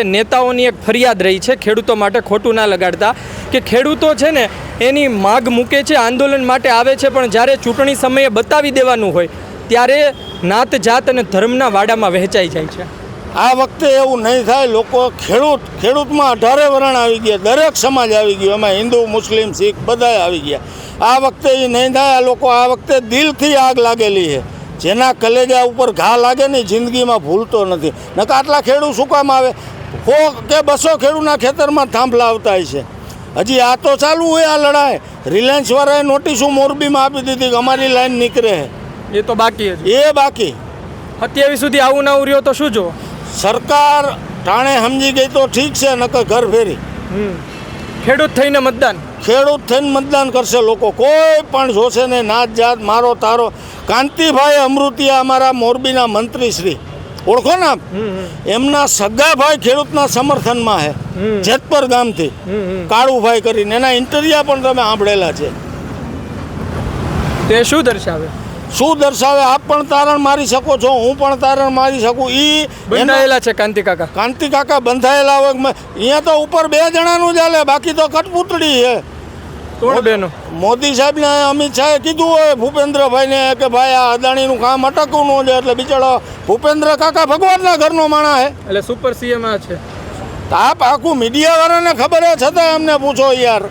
નેતાઓની એક ફરિયાદ રહી છે ખેડૂતો માટે, ખોટું ના લગાડતા, કે ખેડૂતો છે ને એની માગ મૂકે છે, આંદોલન માટે આવે છે, પણ જ્યારે ચૂંટણી સમયે બતાવી દેવાનું હોય ત્યારે નાત જાત અને ધર્મના વાડામાં વહેંચાઈ જાય છે. આ વખતે એવું નહીં થાય. લોકો ખેડૂતમાં 18 વરણ આવી ગયા, દરેક સમાજ આવી ગયો, એમાં હિન્દુ, મુસ્લિમ, શીખ બધાય આવી ગયા. આ વખતે એ નહીં થાય. આ લોકો આ વખતે દિલથી આગ લાગેલી છે. જેના કલેજા ઉપર ઘા લાગે ને જિંદગીમાં ભૂલતો નથી. નકર આટલા ખેડૂત શું કામ આવે? 100 કે 200 ખેડૂતના ખેતરમાં થાંભલા આવતા હોય છે. હજી આ તો ચાલુ હોય આ લડાઈ. રિલાયન્સવાળાએ નોટિસો મોરબીમાં આપી દીધી કે અમારી લાઈન નીકળે. એ તો બાકી એ બાકી 27 સુધી આવું ના રહ્યો તો શું જો સરકાર ટાણે સમજી ગઈ તો ઠીક છે, નકર ઘર ફેરી. ખેડૂત થઈને મતદાન કરશે લોકો. કોઈ પણ જોશે ને નાત જાત મારો તારો. કાંતિભાઈ અમૃતિયા અમારા મોરબીના મંત્રી શ્રી ઓળખો ને આપ, એમના સગા ભાઈ ખેડૂતના સમર્થનમાં છે જેતપર ગામથી, કાળુભાઈ કરીને. એના ઇન્ટરવ્યુ પણ તમે સાંભળેલા છે. તે શું દર્શાવે? આપ પણ તારણ મારી શકો છો, હું પણ તારણ મારી શકું. ઈ બંધાયેલા છે કાંતિ કાકા બંધાયેલા હોય. અહીંયા તો ઉપર 2 જણાનું ચાલે, બાકી તો કઠપૂતળી છે. મોદી સાહેબને અમિત શાહે કીધું હોય ભૂપેન્દ્રભાઈને કે ભાઈ આ અદાણીનું કામ અટકવું ન જાય, એટલે બિચારો ભૂપેન્દ્ર કાકા ભગવાનના ઘરનો માણસ છે, એટલે સુપર સીએમ છે. આપ આખું મીડિયાવાળાને ખબર છે, છતાં એમને પૂછો યાર.